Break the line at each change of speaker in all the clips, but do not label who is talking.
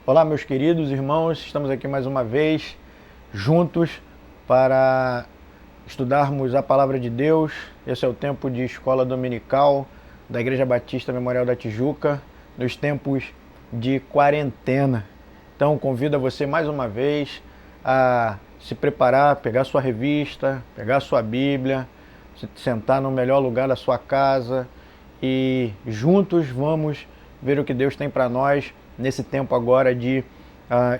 Olá, meus queridos irmãos, estamos aqui mais uma vez juntos para estudarmos a Palavra de Deus. Esse é o tempo de escola dominical da Igreja Batista Memorial da Tijuca, nos tempos de quarentena. Então, convido você mais uma vez a se preparar, pegar sua revista, pegar sua Bíblia, se sentar no melhor lugar da sua casa e juntos vamos ver o que Deus tem para nós nesse tempo agora de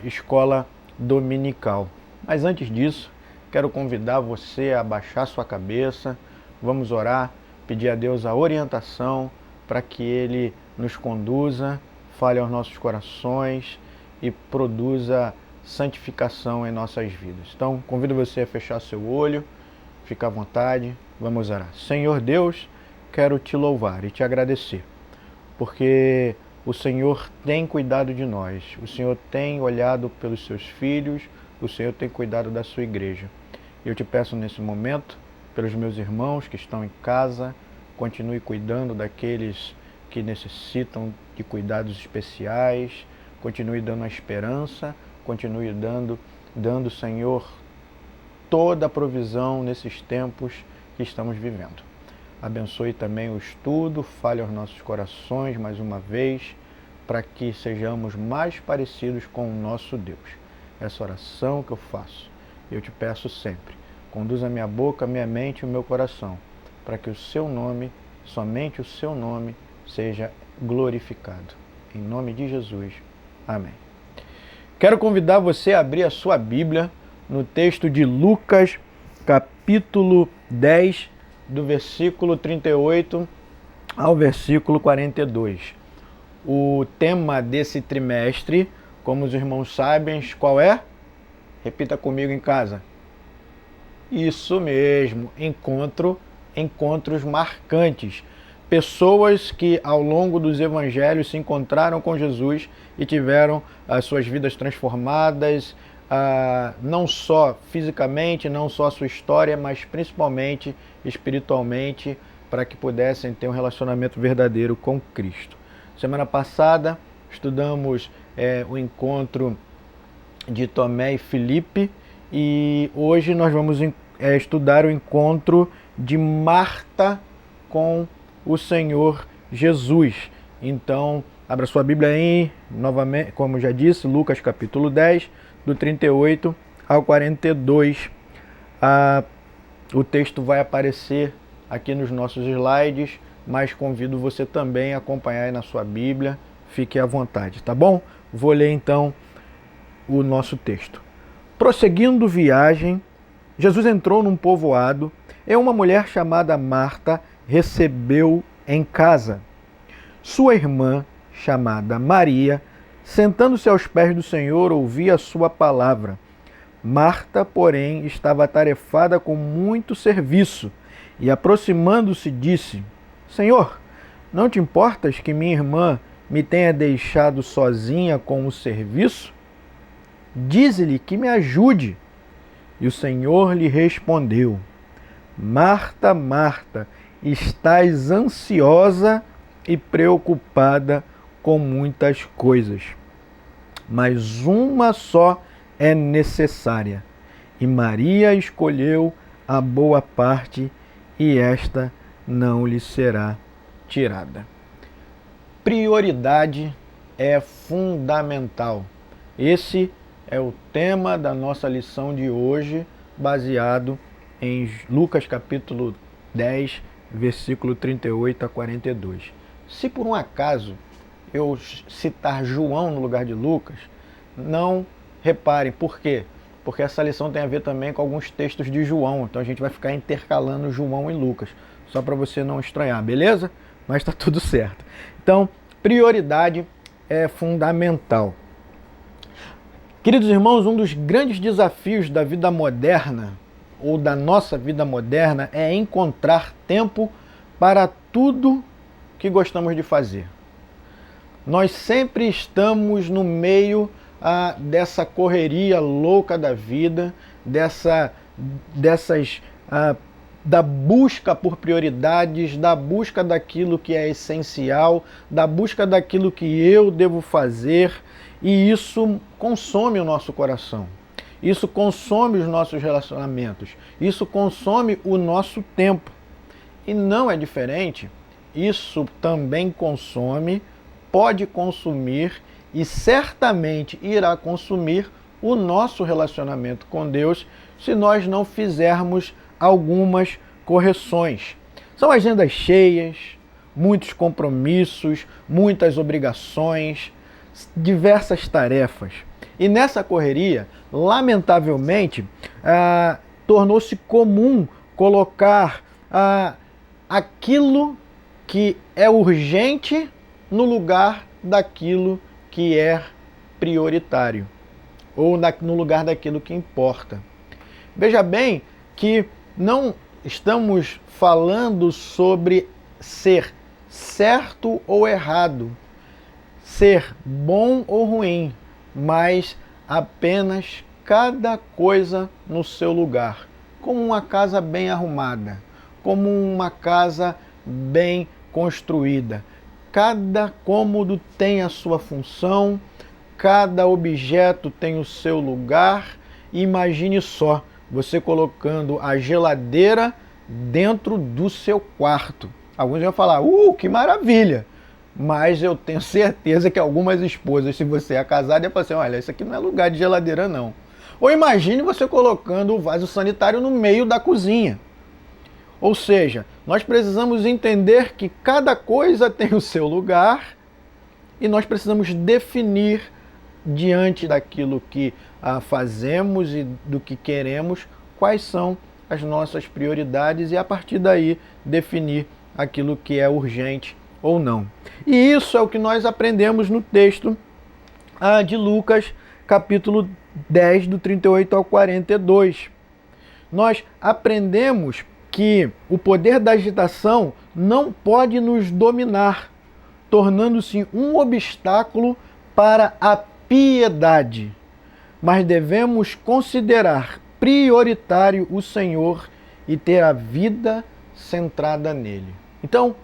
escola dominical. Mas antes disso, quero convidar você a baixar sua cabeça, vamos orar, pedir a Deus a orientação para que Ele nos conduza, fale aos nossos corações e produza santificação em nossas vidas. Então, convido você a fechar seu olho, fica à vontade, vamos orar. Senhor Deus, quero te louvar e te agradecer, porque o Senhor tem cuidado de nós, o Senhor tem olhado pelos seus filhos, o Senhor tem cuidado da sua igreja. Eu te peço nesse momento, pelos meus irmãos que estão em casa, continue cuidando daqueles que necessitam de cuidados especiais, continue dando a esperança, continue dando, Senhor, toda a provisão nesses tempos que estamos vivendo. Abençoe também o estudo, fale aos nossos corações mais uma vez, para que sejamos mais parecidos com o nosso Deus. Essa oração que eu faço, eu te peço sempre. Conduza minha boca, minha mente e o meu coração, para que o seu nome, somente o seu nome, seja glorificado. Em nome de Jesus. Amém. Quero convidar você a abrir a sua Bíblia no texto de Lucas, capítulo 10, do versículo 38 ao versículo 42. O tema desse trimestre, como os irmãos sabem, qual é? Repita comigo em casa. Isso mesmo, encontros marcantes. Pessoas que ao longo dos evangelhos se encontraram com Jesus e tiveram as suas vidas transformadas, não só fisicamente, não só a sua história, mas principalmente espiritualmente, para que pudessem ter um relacionamento verdadeiro com Cristo. Semana passada estudamos o encontro de Tomé e Filipe e hoje nós vamos estudar o encontro de Marta com o Senhor Jesus. Então, abra sua Bíblia aí, novamente, como já disse, Lucas capítulo 10, do 38 ao 42. O texto vai aparecer aqui nos nossos slides, mas convido você também a acompanhar aí na sua Bíblia, fique à vontade, tá bom? Vou ler então o nosso texto. Prosseguindo viagem, Jesus entrou num povoado e uma mulher chamada Marta recebeu em casa. Sua irmã, chamada Maria, sentando-se aos pés do Senhor, ouvia a sua palavra. Marta, porém, estava atarefada com muito serviço e, aproximando-se, disse: Senhor, não te importas que minha irmã me tenha deixado sozinha com o serviço? Dize-lhe que me ajude. E o Senhor lhe respondeu: Marta, Marta, estás ansiosa e preocupada com muitas coisas, mas uma só é necessária. E Maria escolheu a boa parte, e esta não lhe será tirada. Prioridade é fundamental. Esse é o tema da nossa lição de hoje, baseado em Lucas capítulo 10, versículo 38 a 42. Se por um acaso eu citar João no lugar de Lucas, não reparem. Por quê? Porque essa lição tem a ver também com alguns textos de João, então a gente vai ficar intercalando João e Lucas, só para você não estranhar, beleza? Mas está tudo certo. Então, prioridade é fundamental. Queridos irmãos, um dos grandes desafios da vida moderna, ou da nossa vida moderna, é encontrar tempo para tudo que gostamos de fazer. Nós sempre estamos no meio dessa correria louca da vida, da busca por prioridades, da busca daquilo que é essencial, da busca daquilo que eu devo fazer. E isso consome o nosso coração. Isso consome os nossos relacionamentos. Isso consome o nosso tempo. E não é diferente. Isso também consome, pode consumir e certamente irá consumir o nosso relacionamento com Deus se nós não fizermos algumas correções. São agendas cheias, muitos compromissos, muitas obrigações, diversas tarefas. E nessa correria, lamentavelmente, tornou-se comum colocar aquilo que é urgente no lugar daquilo que é prioritário, ou no lugar daquilo que importa. Veja bem que não estamos falando sobre ser certo ou errado, ser bom ou ruim, mas apenas cada coisa no seu lugar, como uma casa bem arrumada, como uma casa bem construída. Cada cômodo tem a sua função, cada objeto tem o seu lugar. Imagine só, você colocando a geladeira dentro do seu quarto. Alguns vão falar, que maravilha! Mas eu tenho certeza que algumas esposas, se você é casado, ia falar assim, olha, isso aqui não é lugar de geladeira não. Ou imagine você colocando o vaso sanitário no meio da cozinha. Ou seja, nós precisamos entender que cada coisa tem o seu lugar e nós precisamos definir diante daquilo que fazemos e do que queremos, quais são as nossas prioridades e a partir daí definir aquilo que é urgente ou não. E isso é o que nós aprendemos no texto de Lucas, capítulo 10, do 38 ao 42. Nós aprendemos que o poder da agitação não pode nos dominar, tornando-se um obstáculo para a piedade, mas devemos considerar prioritário o Senhor e ter a vida centrada nele. Então,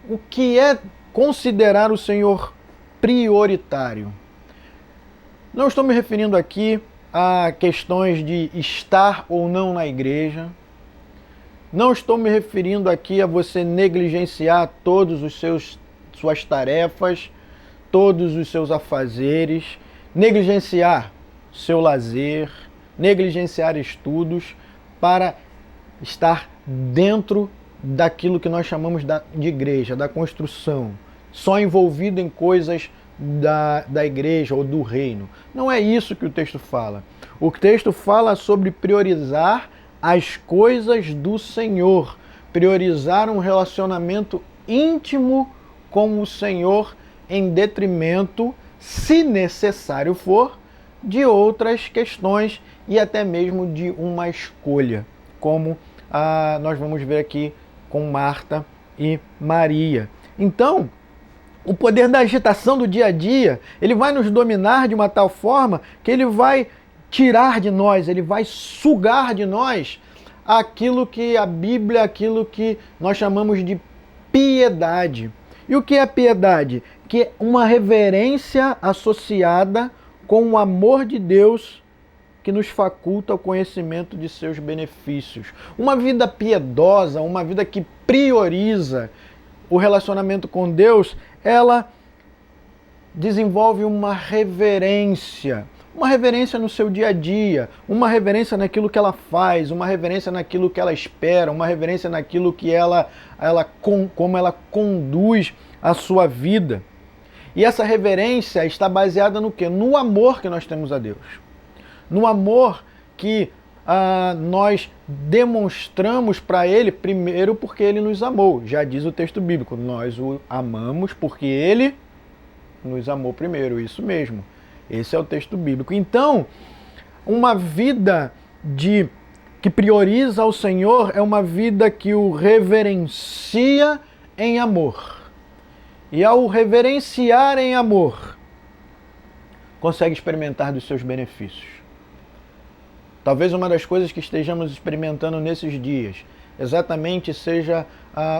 o que é considerar o Senhor prioritário? Não estou me referindo aqui a questões de estar ou não na igreja. Não estou me referindo aqui a você negligenciar todos os suas tarefas, todos os seus afazeres, negligenciar seu lazer, negligenciar estudos para estar dentro daquilo que nós chamamos de igreja, da construção, só envolvido em coisas da igreja ou do reino. Não é isso que o texto fala. O texto fala sobre priorizar as coisas do Senhor, priorizar um relacionamento íntimo com o Senhor em detrimento, se necessário for, de outras questões e até mesmo de uma escolha, como nós vamos ver aqui com Marta e Maria. Então, o poder da agitação do dia a dia, ele vai nos dominar de uma tal forma que ele vai tirar de nós, ele vai sugar de nós aquilo que a Bíblia, aquilo que nós chamamos de piedade. E o que é piedade? Que é uma reverência associada com o amor de Deus que nos faculta o conhecimento de seus benefícios. Uma vida piedosa, uma vida que prioriza o relacionamento com Deus, ela desenvolve uma reverência no seu dia a dia, uma reverência naquilo que ela faz, uma reverência naquilo que ela espera, uma reverência naquilo que como ela conduz a sua vida. E essa reverência está baseada no quê? No amor que nós temos a Deus. No amor que nós demonstramos para Ele, primeiro porque Ele nos amou. Já diz o texto bíblico, nós o amamos porque Ele nos amou primeiro, isso mesmo. Esse é o texto bíblico. Então, uma vida que prioriza o Senhor é uma vida que o reverencia em amor. E ao reverenciar em amor, consegue experimentar dos seus benefícios. Talvez uma das coisas que estejamos experimentando nesses dias exatamente seja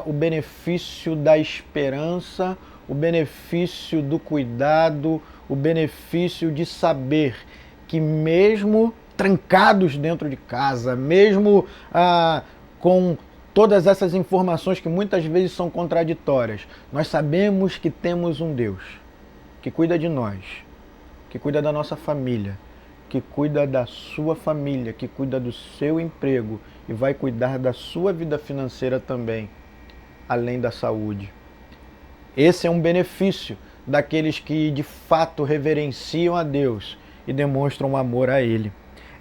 o benefício da esperança, o benefício do cuidado, o benefício de saber que mesmo trancados dentro de casa, mesmo com todas essas informações que muitas vezes são contraditórias, nós sabemos que temos um Deus que cuida de nós, que cuida da nossa família, que cuida da sua família, que cuida do seu emprego e vai cuidar da sua vida financeira também, além da saúde. Esse é um benefício daqueles que de fato reverenciam a Deus e demonstram amor a Ele.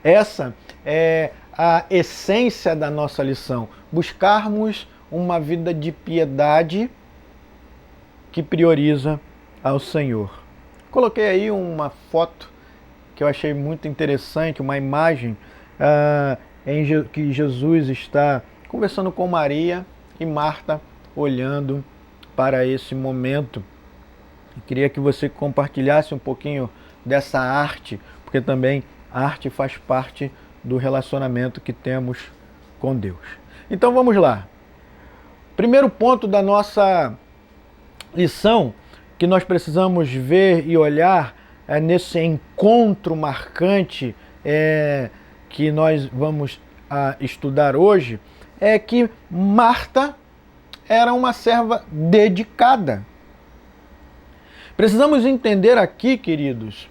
Essa é a essência da nossa lição, buscarmos uma vida de piedade que prioriza ao Senhor. Coloquei aí uma foto que eu achei muito interessante, uma imagem em que Jesus está conversando com Maria e Marta olhando para esse momento. Eu queria que você compartilhasse um pouquinho dessa arte, porque também a arte faz parte do relacionamento que temos com Deus. Então vamos lá. Primeiro ponto da nossa lição que nós precisamos ver e olhar nesse encontro marcante que nós vamos estudar hoje, é que Marta era uma serva dedicada. Precisamos entender aqui, queridos,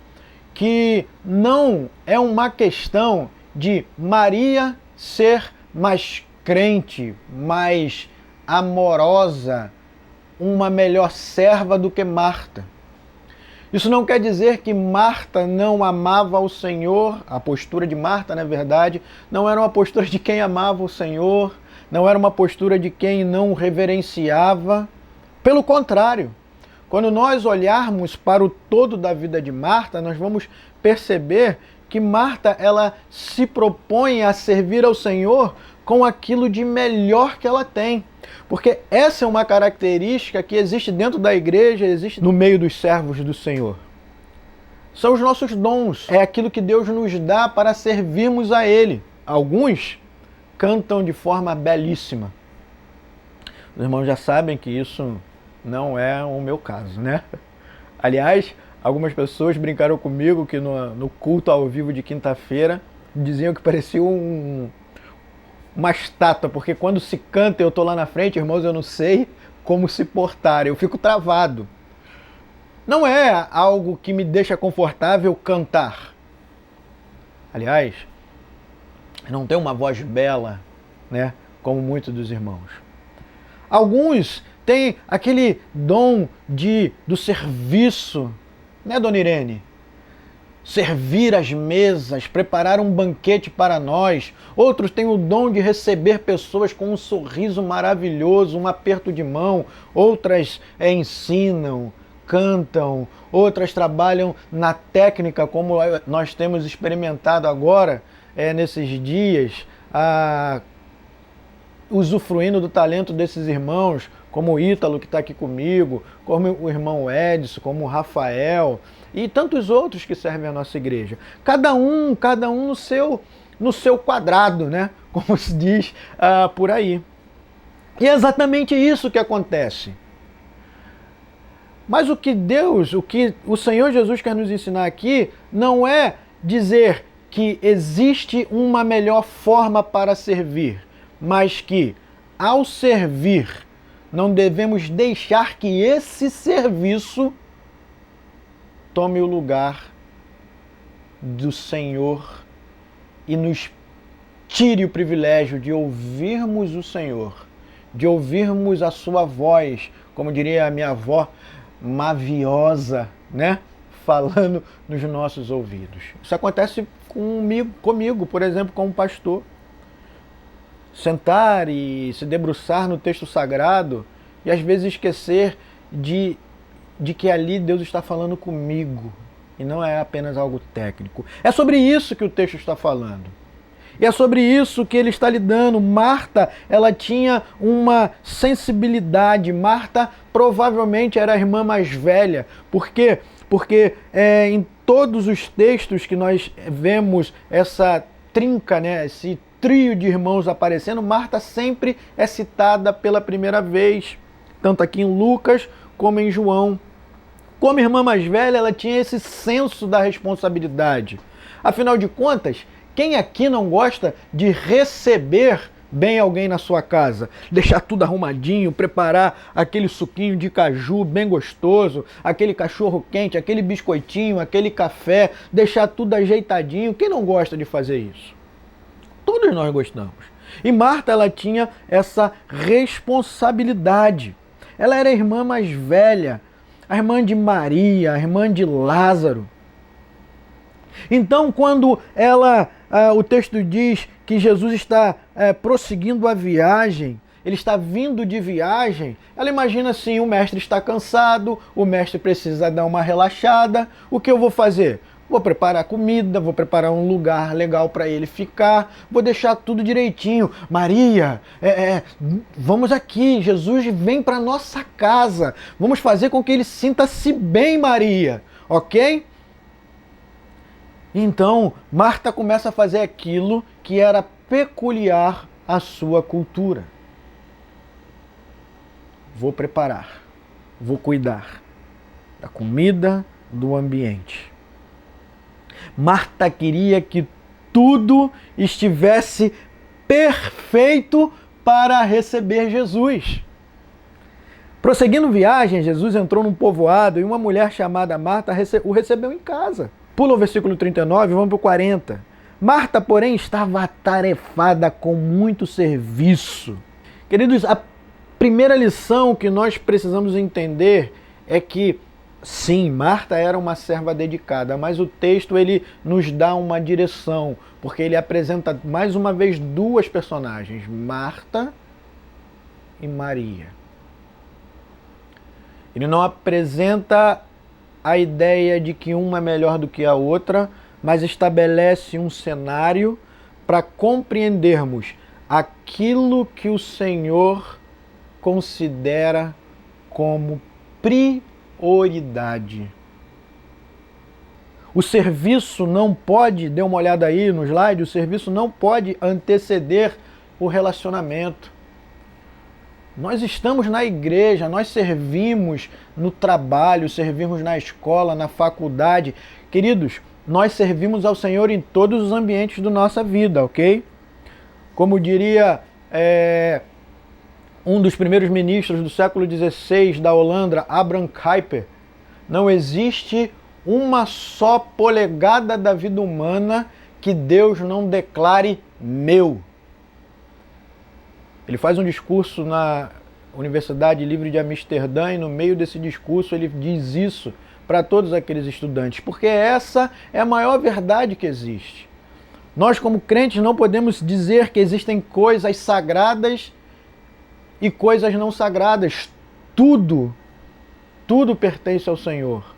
que não é uma questão de Maria ser mais crente, mais amorosa, uma melhor serva do que Marta. Isso não quer dizer que Marta não amava o Senhor. A postura de Marta, na verdade, não era uma postura de quem amava o Senhor, não era uma postura de quem não reverenciava. Pelo contrário, quando nós olharmos para o todo da vida de Marta, nós vamos perceber que Marta, ela se propõe a servir ao Senhor com aquilo de melhor que ela tem. Porque essa é uma característica que existe dentro da igreja, existe no meio dos servos do Senhor. São os nossos dons, é aquilo que Deus nos dá para servirmos a Ele. Alguns cantam de forma belíssima. Os irmãos já sabem que isso não é o meu caso, né? Aliás, algumas pessoas brincaram comigo que no culto ao vivo de quinta-feira diziam que parecia uma estátua, porque quando se canta eu estou lá na frente, irmãos, eu não sei como se portar, eu fico travado. Não é algo que me deixa confortável cantar. Aliás, não tenho uma voz bela, né, como muitos dos irmãos. Alguns têm aquele dom do serviço, né, dona Irene? Servir as mesas, preparar um banquete para nós. Outros têm o dom de receber pessoas com um sorriso maravilhoso, um aperto de mão. Outras ensinam, cantam. Outras trabalham na técnica, como nós temos experimentado agora, nesses dias, usufruindo do talento desses irmãos, como o Ítalo, que está aqui comigo, como o irmão Edson, como o Rafael, e tantos outros que servem a nossa igreja. Cada um no seu quadrado, né? Como se diz por aí. E é exatamente isso que acontece. Mas o que o Senhor Jesus quer nos ensinar aqui, não é dizer que existe uma melhor forma para servir, mas que, ao servir, não devemos deixar que esse serviço tome o lugar do Senhor e nos tire o privilégio de ouvirmos o Senhor, de ouvirmos a sua voz, como diria a minha avó, maviosa, né? Falando nos nossos ouvidos. Isso acontece comigo, por exemplo, como pastor. Sentar e se debruçar no texto sagrado e às vezes esquecer de que ali Deus está falando comigo e não é apenas algo técnico. É sobre isso que o texto está falando. E é sobre isso que ele está lidando. Marta, ela tinha uma sensibilidade. Marta provavelmente era a irmã mais velha. Por quê? Porque em todos os textos que nós vemos essa trinca, né, esse trio de irmãos aparecendo, Marta sempre é citada pela primeira vez, tanto aqui em Lucas como em João. Como irmã mais velha, ela tinha esse senso da responsabilidade. Afinal de contas, quem aqui não gosta de receber bem alguém na sua casa? Deixar tudo arrumadinho, preparar aquele suquinho de caju bem gostoso, aquele cachorro quente, aquele biscoitinho, aquele café, deixar tudo ajeitadinho. Quem não gosta de fazer isso? Todos nós gostamos. E Marta, ela tinha essa responsabilidade. Ela era a irmã mais velha, a irmã de Maria, a irmã de Lázaro. Então, quando o texto diz que Jesus está prosseguindo a viagem, ele está vindo de viagem, ela imagina assim, o mestre está cansado, o mestre precisa dar uma relaxada, o que eu vou fazer? Vou preparar comida, vou preparar um lugar legal para ele ficar, vou deixar tudo direitinho. Maria, vamos aqui, Jesus vem para nossa casa, vamos fazer com que ele sinta-se bem, Maria, ok? Então, Marta começa a fazer aquilo que era peculiar à sua cultura. Vou preparar, vou cuidar da comida, do ambiente. Marta queria que tudo estivesse perfeito para receber Jesus. Prosseguindo viagem, Jesus entrou num povoado e uma mulher chamada Marta o recebeu em casa. Pula o versículo 39, vamos para o 40. Marta, porém, estava atarefada com muito serviço. Queridos, a primeira lição que nós precisamos entender é que, sim, Marta era uma serva dedicada, mas o texto ele nos dá uma direção, porque ele apresenta mais uma vez duas personagens, Marta e Maria. Ele não apresenta a ideia de que uma é melhor do que a outra, mas estabelece um cenário para compreendermos aquilo que o Senhor considera como prioridade. O serviço não pode, dê uma olhada aí no slide, o serviço não pode anteceder o relacionamento. Nós estamos na igreja, nós servimos no trabalho, servimos na escola, na faculdade. Queridos, nós servimos ao Senhor em todos os ambientes da nossa vida, ok? Como diria um dos primeiros ministros do século XVI da Holanda, Abraham Kuyper, não existe uma só polegada da vida humana que Deus não declare meu. Ele faz um discurso na Universidade Livre de Amsterdã e no meio desse discurso ele diz isso para todos aqueles estudantes, porque essa é a maior verdade que existe. Nós como crentes não podemos dizer que existem coisas sagradas e coisas não sagradas. Tudo pertence ao Senhor.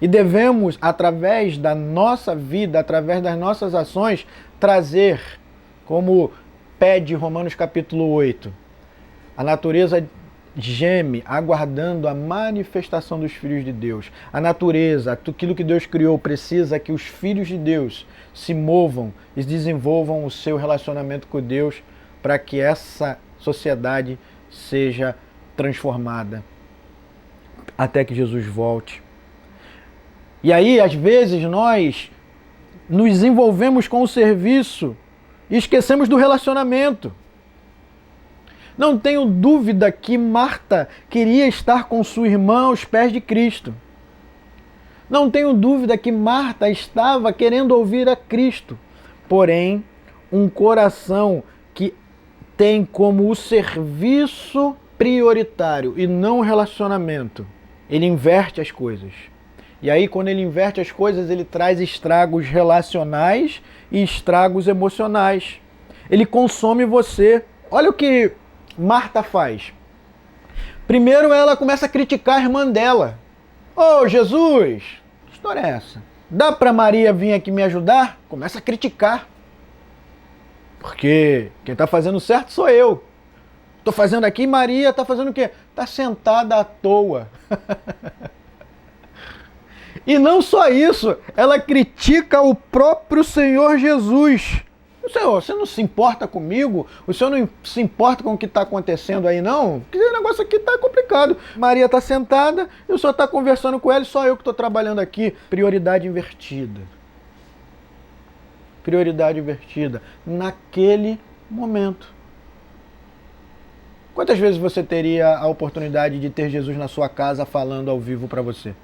E devemos, através da nossa vida, através das nossas ações, trazer, como pede Romanos capítulo 8, a natureza geme, aguardando a manifestação dos filhos de Deus. A natureza, aquilo que Deus criou, precisa que os filhos de Deus se movam e desenvolvam o seu relacionamento com Deus para que essa sociedade seja transformada até que Jesus volte. E aí, às vezes, nós nos envolvemos com o serviço e esquecemos do relacionamento. Não tenho dúvida que Marta queria estar com sua irmã aos pés de Cristo. Não tenho dúvida que Marta estava querendo ouvir a Cristo. Porém, um coração que tem como o serviço prioritário e não o relacionamento, ele inverte as coisas. E aí, quando ele inverte as coisas, ele traz estragos relacionais e estragos emocionais. Ele consome você. Olha o que Marta faz. Primeiro, ela começa a criticar a irmã dela. Ô, Jesus, que história é essa? Dá para Maria vir aqui me ajudar? Começa a criticar. Porque quem está fazendo certo sou eu. Estou fazendo aqui, Maria está fazendo o quê? Está sentada à toa. E não só isso, ela critica o próprio Senhor Jesus. Senhor, você não se importa comigo? O Senhor não se importa com o que está acontecendo aí, não? Porque o negócio aqui está complicado. Maria está sentada e o Senhor está conversando com ela e só eu que estou trabalhando aqui. Prioridade invertida. Prioridade invertida. Naquele momento. Quantas vezes você teria a oportunidade de ter Jesus na sua casa falando ao vivo para você?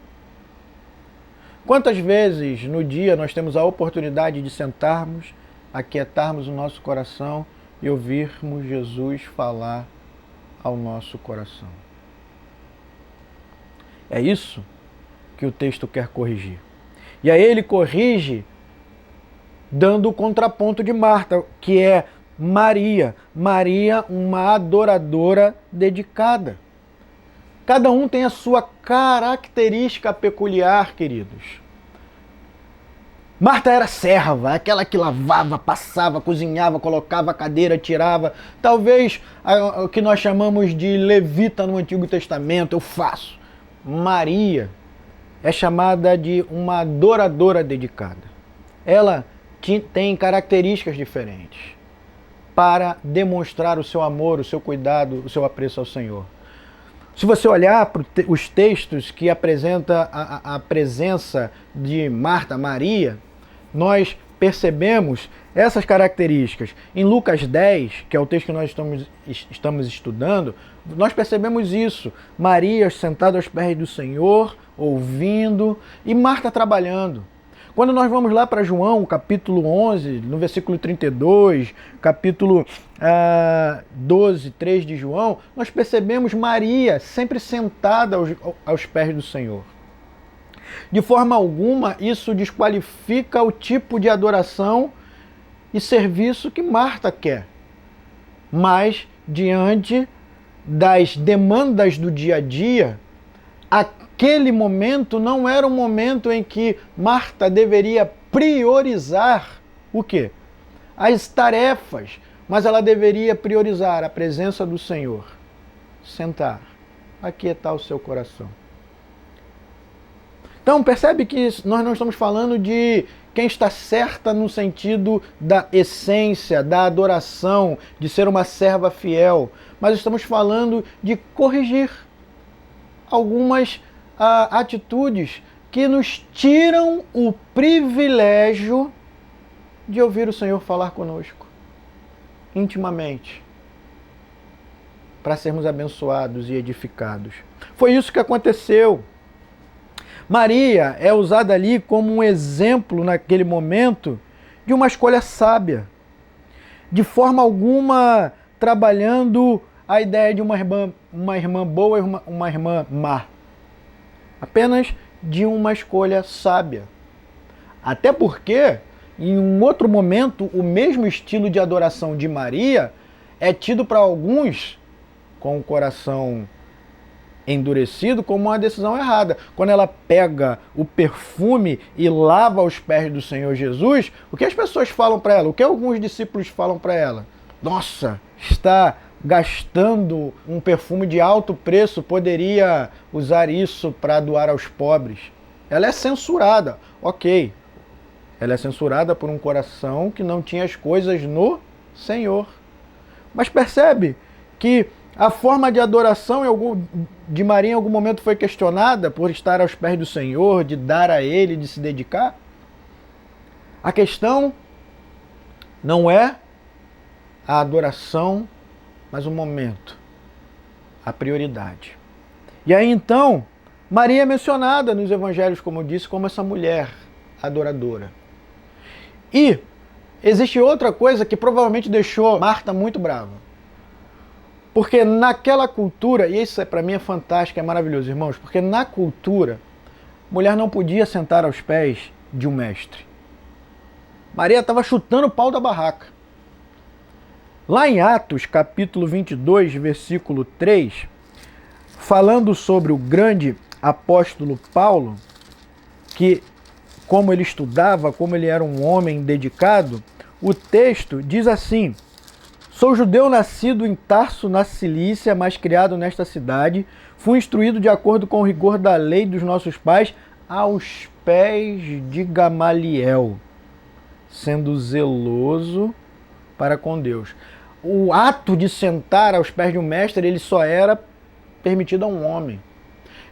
Quantas vezes no dia nós temos a oportunidade de sentarmos, aquietarmos o nosso coração e ouvirmos Jesus falar ao nosso coração? É isso que o texto quer corrigir. E aí ele corrige dando o contraponto de Marta, que é Maria. Maria, uma adoradora dedicada. Cada um tem a sua característica peculiar, queridos. Marta era serva, aquela que lavava, passava, cozinhava, colocava a cadeira, tirava. Talvez o que nós chamamos de levita no Antigo Testamento, eu faço. Maria é chamada de uma adoradora dedicada. Ela tem características diferentes para demonstrar o seu amor, o seu cuidado, o seu apreço ao Senhor. Se você olhar para os textos que apresentam a presença de Marta, Maria, nós percebemos essas características. Em Lucas 10, que é o texto que nós estamos estudando, nós percebemos isso. Maria sentada aos pés do Senhor, ouvindo, e Marta trabalhando. Quando nós vamos lá para João, capítulo 11, no versículo 32, capítulo 12, 3 de João, nós percebemos Maria sempre sentada aos pés do Senhor. De forma alguma, isso desqualifica o tipo de adoração e serviço que Marta quer. Mas, diante das demandas do dia a dia, aquele momento não era um momento em que Marta deveria priorizar o quê? As tarefas, mas ela deveria priorizar a presença do Senhor. Sentar, aquietar o seu coração. Então percebe que nós não estamos falando de quem está certa no sentido da essência, da adoração, de ser uma serva fiel, mas estamos falando de corrigir algumas atitudes que nos tiram o privilégio de ouvir o Senhor falar conosco, intimamente, para sermos abençoados e edificados. Foi isso que aconteceu. Maria é usada ali como um exemplo, naquele momento, de uma escolha sábia. De forma alguma trabalhando a ideia de uma irmã boa e uma irmã má. Apenas de uma escolha sábia. Até porque, em um outro momento, o mesmo estilo de adoração de Maria é tido para alguns, com o coração endurecido, como uma decisão errada. Quando ela pega o perfume e lava os pés do Senhor Jesus, o que as pessoas falam para ela? O que alguns discípulos falam para ela? Nossa, está gastando um perfume de alto preço, poderia usar isso para doar aos pobres. Ela é censurada, ok. Ela é censurada por um coração que não tinha as coisas no Senhor. Mas percebe que a forma de adoração de Maria em algum momento foi questionada por estar aos pés do Senhor, de dar a Ele, de se dedicar? A questão não é a adoração, mas o momento, a prioridade. E aí então, Maria é mencionada nos evangelhos, como eu disse, como essa mulher adoradora. E existe outra coisa que provavelmente deixou Marta muito brava. Porque naquela cultura, e isso para mim é fantástico, é maravilhoso, irmãos, porque na cultura, mulher não podia sentar aos pés de um mestre. Maria estava chutando o pau da barraca. Lá em Atos, capítulo 22, versículo 3, falando sobre o grande apóstolo Paulo, que como ele estudava, como ele era um homem dedicado, o texto diz assim: sou judeu nascido em Tarso, na Cilícia, mas criado nesta cidade. Fui instruído de acordo com o rigor da lei dos nossos pais, aos pés de Gamaliel, sendo zeloso para com Deus. O ato de sentar aos pés de um mestre, ele só era permitido a um homem.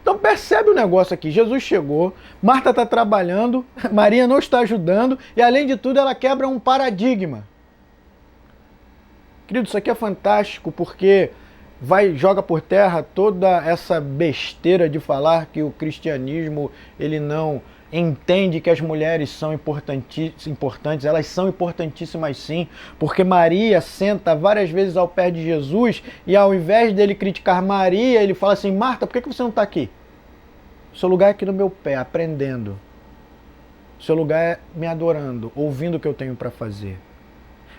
Então percebe o negócio aqui, Jesus chegou, Marta está trabalhando, Maria não está ajudando e além de tudo ela quebra um paradigma. Querido, isso aqui é fantástico porque joga por terra toda essa besteira de falar que o cristianismo ele não entende que as mulheres são importantes, elas são importantíssimas sim, porque Maria senta várias vezes ao pé de Jesus e ao invés dele criticar Maria, ele fala assim, Marta, por que você não está aqui? O seu lugar é aqui no meu pé, aprendendo. O seu lugar é me adorando, ouvindo o que eu tenho para fazer.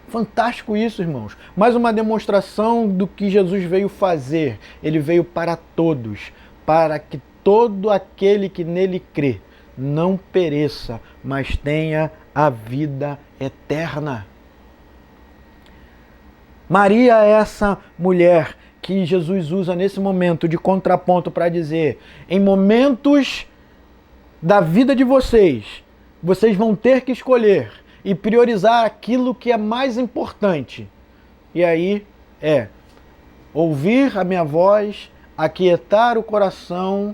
Fantástico isso, irmãos. Mais uma demonstração do que Jesus veio fazer. Ele veio para todos, para que todo aquele que nele crê não pereça, mas tenha a vida eterna. Maria é essa mulher que Jesus usa nesse momento de contraponto para dizer, em momentos da vida de vocês, vocês vão ter que escolher e priorizar aquilo que é mais importante. E aí é ouvir a minha voz, aquietar o coração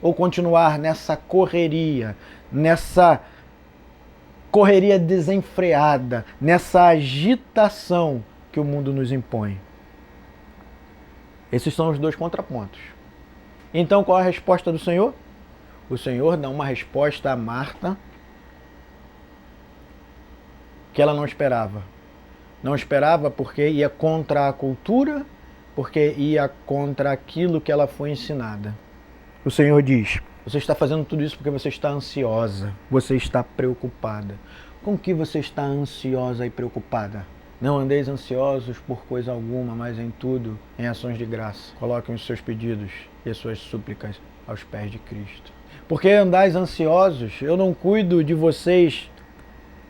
ou continuar nessa correria desenfreada, nessa agitação que o mundo nos impõe. Esses são os dois contrapontos. Então qual é a resposta do Senhor? O Senhor dá uma resposta a Marta que ela não esperava. Não esperava porque ia contra a cultura, porque ia contra aquilo que ela foi ensinada. O Senhor diz, você está fazendo tudo isso porque você está ansiosa, você está preocupada. Com que você está ansiosa e preocupada? Não andeis ansiosos por coisa alguma, mas em tudo, em ações de graça. Coloquem os seus pedidos e as suas súplicas aos pés de Cristo. Porque andais ansiosos? Eu não cuido de vocês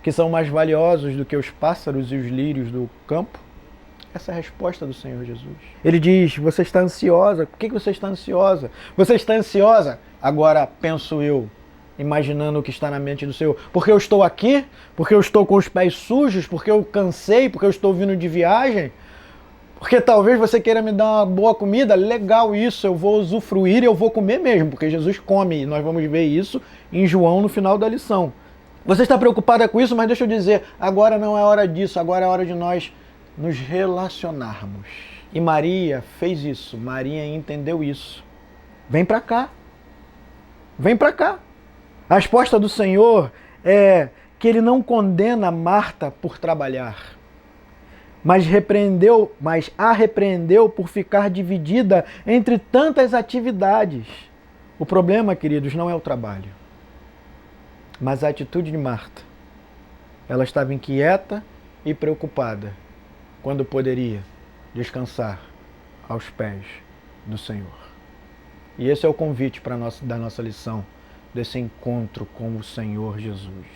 que são mais valiosos do que os pássaros e os lírios do campo? Essa é a resposta do Senhor Jesus. Ele diz, você está ansiosa. Por que você está ansiosa? Você está ansiosa? Agora penso eu, imaginando o que está na mente do Senhor. Porque eu estou aqui? Porque eu estou com os pés sujos? Porque eu cansei? Porque eu estou vindo de viagem? Porque talvez você queira me dar uma boa comida? Legal isso, eu vou usufruir e eu vou comer mesmo. Porque Jesus come e nós vamos ver isso em João no final da lição. Você está preocupada com isso? Mas deixa eu dizer, agora não é hora disso. Agora é hora de nós nos relacionarmos. E Maria fez isso, Maria entendeu isso. Vem para cá. Vem para cá. A resposta do Senhor é que ele não condena Marta por trabalhar, mas a repreendeu por ficar dividida entre tantas atividades. O problema, queridos, não é o trabalho, mas a atitude de Marta. Ela estava inquieta e preocupada, quando poderia descansar aos pés do Senhor. E esse é o convite da nossa lição, desse encontro com o Senhor Jesus.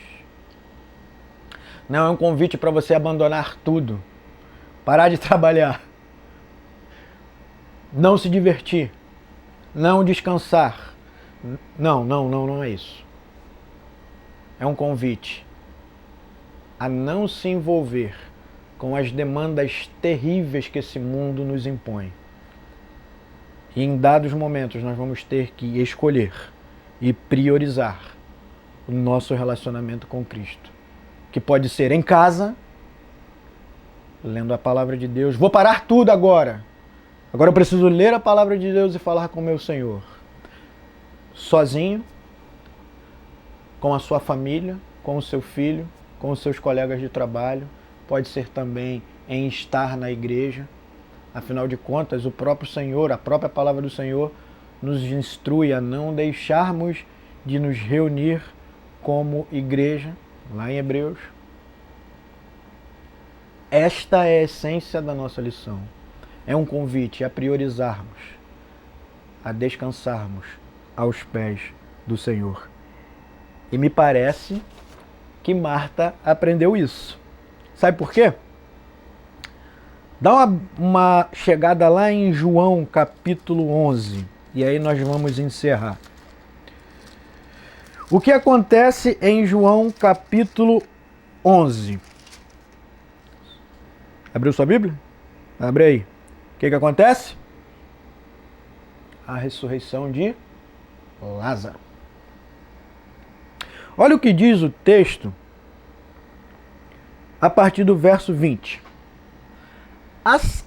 Não é um convite para você abandonar tudo, parar de trabalhar, não se divertir, não descansar. Não é isso. É um convite a não se envolver com as demandas terríveis que esse mundo nos impõe. E em dados momentos nós vamos ter que escolher e priorizar o nosso relacionamento com Cristo. Que pode ser em casa, lendo a palavra de Deus. Vou parar tudo agora. Agora eu preciso ler a palavra de Deus e falar com o meu Senhor. Sozinho, com a sua família, com o seu filho, com os seus colegas de trabalho. Pode ser também em estar na igreja. Afinal de contas, o próprio Senhor, a própria palavra do Senhor, nos instrui a não deixarmos de nos reunir como igreja, lá em Hebreus. Esta é a essência da nossa lição. É um convite a priorizarmos, a descansarmos aos pés do Senhor. E me parece que Marta aprendeu isso. Sabe por quê? Dá uma chegada lá em João capítulo 11. E aí nós vamos encerrar. O que acontece em João capítulo 11? Abriu sua Bíblia? Abre aí. O que acontece? A ressurreição de Lázaro. Olha o que diz o texto a partir do verso 20.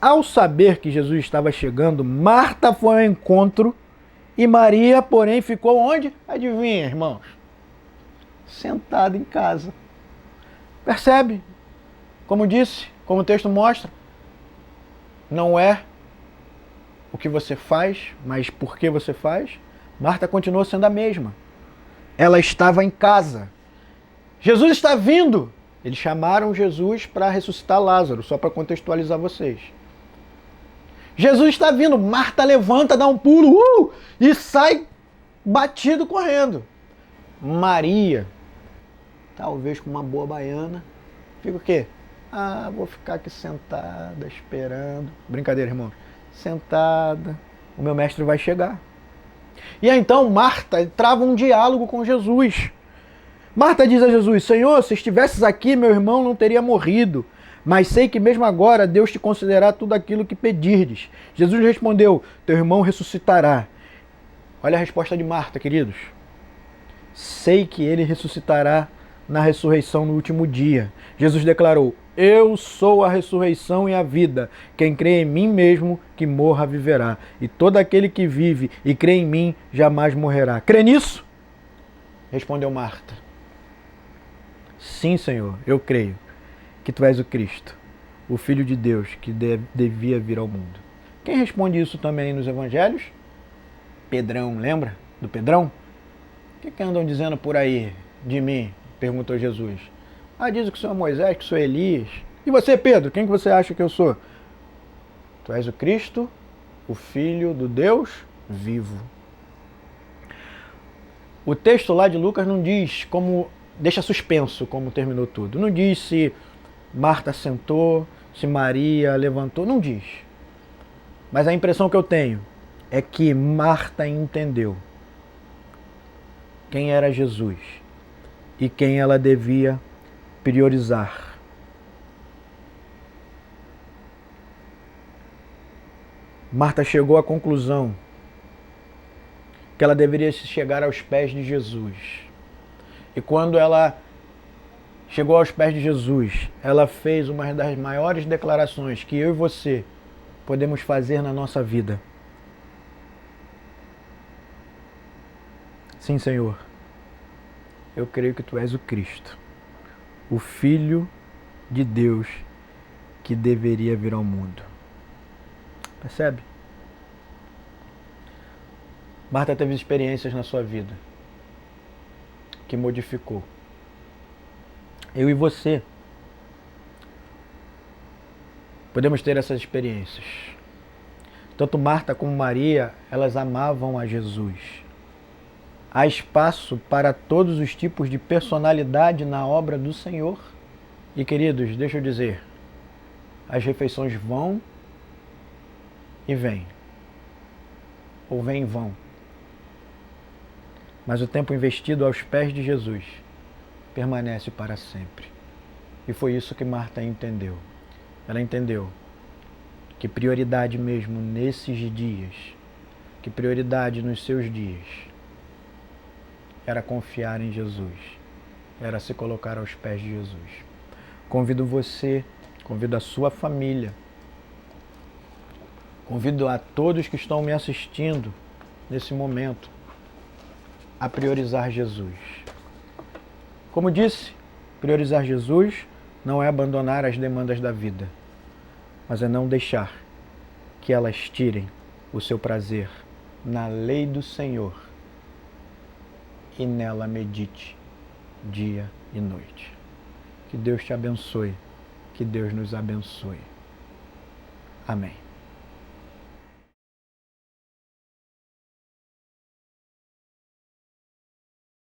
Ao saber que Jesus estava chegando, Marta foi ao encontro e Maria, porém, ficou onde? Adivinha, irmãos? Sentada em casa. Percebe? Como disse, como o texto mostra, não é o que você faz, mas por que você faz. Marta continuou sendo a mesma. Ela estava em casa. Jesus está vindo. Eles chamaram Jesus para ressuscitar Lázaro, só para contextualizar vocês. Jesus está vindo. Marta levanta, dá um pulo e sai batido correndo. Maria, talvez com uma boa baiana, fica o quê? Vou ficar aqui sentada, esperando. Brincadeira, irmão. Sentada, o meu mestre vai chegar. E aí, então Marta trava um diálogo com Jesus. Marta diz a Jesus: Senhor, se estivesses aqui, meu irmão não teria morrido. Mas sei que mesmo agora Deus te concederá tudo aquilo que pedirdes. Jesus respondeu: teu irmão ressuscitará. Olha a resposta de Marta, queridos. Sei que ele ressuscitará na ressurreição no último dia. Jesus declarou: eu sou a ressurreição e a vida. Quem crê em mim mesmo que morra viverá. E todo aquele que vive e crê em mim jamais morrerá. Crê nisso? Respondeu Marta: sim, Senhor, eu creio que tu és o Cristo, o Filho de Deus que devia vir ao mundo. Quem responde isso também nos evangelhos? Pedrão, lembra do Pedrão? O que andam dizendo por aí de mim? Perguntou Jesus. Diz que sou Moisés, que sou Elias. E você, Pedro, quem que você acha que eu sou? Tu és o Cristo, o Filho do Deus vivo. O texto lá de Lucas não diz como, deixa suspenso como terminou tudo. Não diz se Marta sentou, se Maria levantou, não diz. Mas a impressão que eu tenho é que Marta entendeu quem era Jesus e quem ela devia priorizar. Marta chegou à conclusão que ela deveria chegar aos pés de Jesus. E quando ela chegou aos pés de Jesus, ela fez uma das maiores declarações que eu e você podemos fazer na nossa vida. Sim, Senhor, eu creio que tu és o Cristo, o Filho de Deus que deveria vir ao mundo. Percebe? Marta teve experiências na sua vida que modificou. Eu e você podemos ter essas experiências. Tanto Marta como Maria, elas amavam a Jesus. Há espaço para todos os tipos de personalidade na obra do Senhor. E queridos, deixa eu dizer, as refeições vão e vêm. Ou vêm e vão. Mas o tempo investido aos pés de Jesus permanece para sempre. E foi isso que Marta entendeu. Ela entendeu que prioridade mesmo nesses dias, que prioridade nos seus dias, era confiar em Jesus, era se colocar aos pés de Jesus. Convido você, convido a sua família, convido a todos que estão me assistindo nesse momento a priorizar Jesus. Como disse, priorizar Jesus não é abandonar as demandas da vida, mas é não deixar que elas tirem o seu prazer na lei do Senhor e nela medite dia e noite. Que Deus te abençoe, que Deus nos abençoe. Amém.